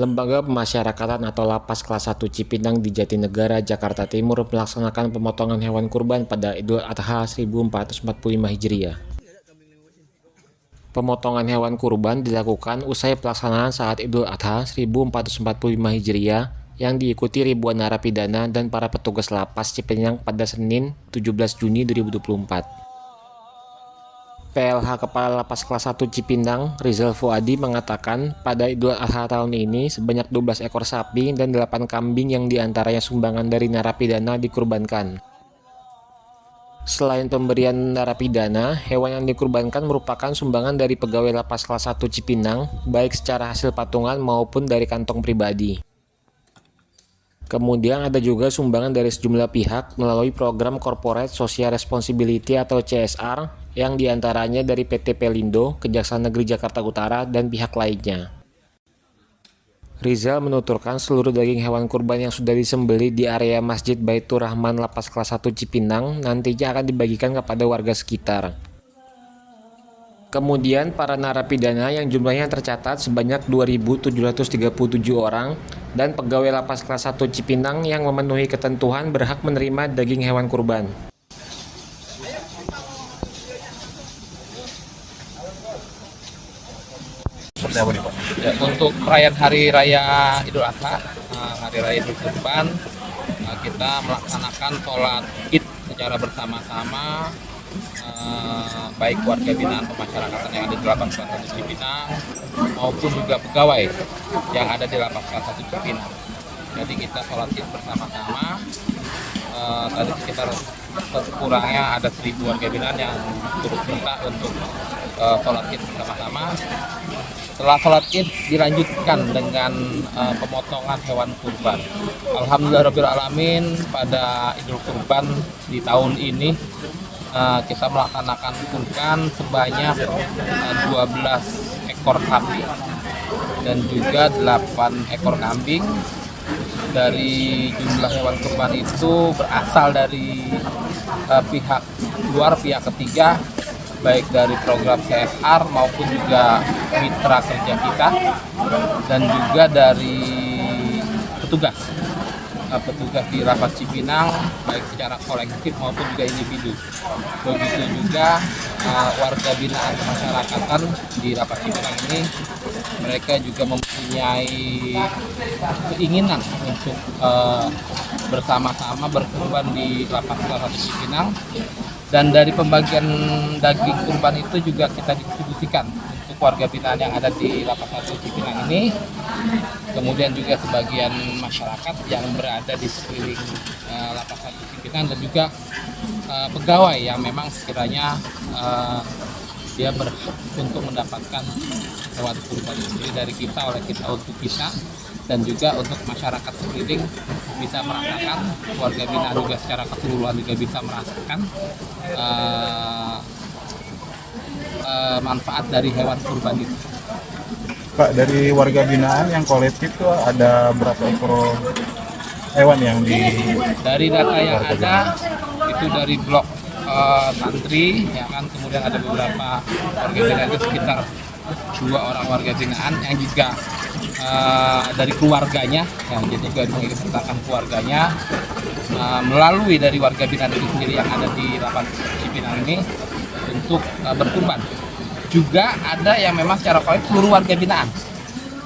Lembaga Pemasyarakatan atau Lapas Kelas 1 Cipinang di Jatinegara, Jakarta Timur melaksanakan pemotongan hewan kurban pada Idul Adha 1445 Hijriah. Pemotongan hewan kurban dilakukan usai pelaksanaan saat Idul Adha 1445 Hijriah yang diikuti ribuan narapidana dan para petugas lapas Cipinang pada Senin 17 Juni 2024. PLH Kepala Lapas Kelas 1 Cipinang, Rizal Fuadi mengatakan pada Idul Adha tahun ini sebanyak 12 ekor sapi dan 8 kambing yang diantaranya sumbangan dari narapidana dikurbankan. Selain pemberian narapidana, hewan yang dikurbankan merupakan sumbangan dari pegawai Lapas Kelas 1 Cipinang, baik secara hasil patungan maupun dari kantong pribadi. Kemudian ada juga sumbangan dari sejumlah pihak melalui program Corporate Social Responsibility atau CSR yang diantaranya dari PT Pelindo, Kejaksaan Negeri Jakarta Utara, dan pihak lainnya. Rizal menuturkan seluruh daging hewan kurban yang sudah disembelih di area Masjid Baitur Rahman Lapas Kelas 1 Cipinang nantinya akan dibagikan kepada warga sekitar. Kemudian para narapidana yang jumlahnya tercatat sebanyak 2.737 orang dan pegawai Lapas Kelas 1 Cipinang yang memenuhi ketentuan berhak menerima daging hewan kurban. Ya, untuk perayaan Hari Raya Idul Adha, Hari Raya Idul Kurban, kita melaksanakan sholat Id secara bersama-sama, baik warga binaan pemasyarakatan yang ada di Lapas Kelas 1 Cipinang maupun juga pegawai yang ada di Lapas Kelas 1 Cipinang. Jadi kita sholat Id bersama-sama. Tadi sekitar kurangnya ada 1.000 warga binaan yang turut serta untuk sholat Id bersama-sama. Setelah sholat Id dilanjutkan dengan pemotongan hewan kurban. Alhamdulillahirrahmanirrahim, pada Idul Kurban di tahun ini kita melaksanakan kurban sebanyak 12 ekor sapi dan juga 8 ekor kambing. Dari jumlah hewan kurban itu berasal dari pihak luar, pihak ketiga, baik dari program CSR maupun juga mitra kerja kita, dan juga dari petugas di Lapas Cipinang, baik secara kolektif maupun juga individu. Begitu juga warga binaan pemasyarakatan di Lapas Cipinang ini, mereka juga mempunyai keinginan untuk bersama-sama berkurban di Lapas Kelas 1 Cipinang. Dan dari pembagian daging kurban itu juga kita distribusikan untuk warga binaan yang ada di Lapas 1 Cipinang ini. Kemudian juga sebagian masyarakat yang berada di sekeliling Lapas 1 Cipinang dan juga pegawai yang memang sekiranya dia berhak untuk mendapatkan hewan kurban ini dari kita, oleh kita untuk kita, dan juga untuk masyarakat sekeliling bisa merasakan, warga binaan juga secara keseluruhan juga bisa merasakan manfaat dari hewan kurban itu. Pak, dari warga binaan yang kolektif tuh ada berapa ekor hewan yang dari data yang ada itu dari blok santri, ya kan, kemudian ada beberapa warga binaan itu sekitar 2 orang warga binaan yang juga dari keluarganya, yang juga mengikutsertakan keluarganya melalui dari warga binaan itu sendiri yang ada di Lapas Cipinang ini untuk berkurban. Juga ada yang memang secara kolektif seluruh warga binaan.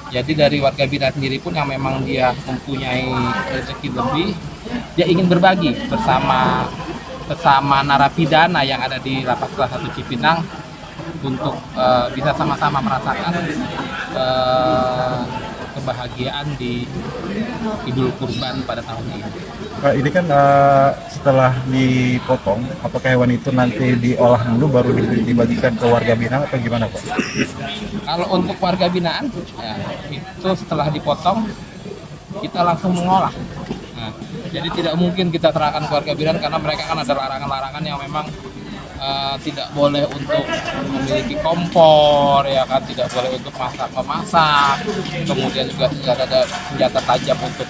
Jadi dari warga binaan sendiri pun yang memang dia mempunyai rezeki lebih, dia ingin berbagi bersama narapidana yang ada di Lapas Kelas 1 Cipinang untuk bisa sama-sama merasakan kebahagiaan di Idul Kurban pada tahun ini. Pak, ini kan setelah dipotong, apakah hewan itu nanti diolah dulu baru dibagikan ke warga binaan atau gimana, Pak? Kalau untuk warga binaan, ya, itu setelah dipotong kita langsung mengolah. Nah, jadi tidak mungkin kita serahkan ke warga binaan karena mereka kan ada larangan-larangan yang memang tidak boleh untuk memiliki kompor, ya kan, tidak boleh untuk memasak, kemudian juga tidak ada senjata tajam untuk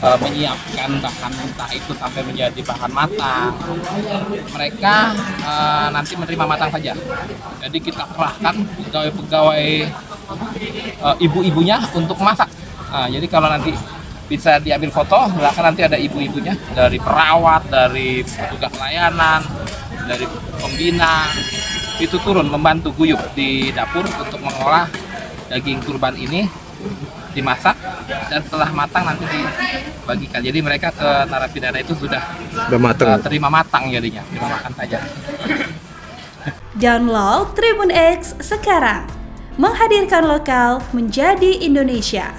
menyiapkan bahan mentah itu sampai menjadi bahan matang. Mereka nanti menerima matang saja. Jadi kita kerahkan pegawai-pegawai ibu-ibunya untuk masak. Jadi kalau nanti bisa diambil foto, belakang nanti ada ibu-ibunya dari perawat, dari petugas layanan, dari pembina itu turun membantu guyup di dapur untuk mengolah daging kurban ini, dimasak dan setelah matang nanti dibagikan. Jadi mereka ke narapidana itu sudah terima matang jadinya, terima makan saja. Download Tribun X sekarang, menghadirkan lokal menjadi Indonesia.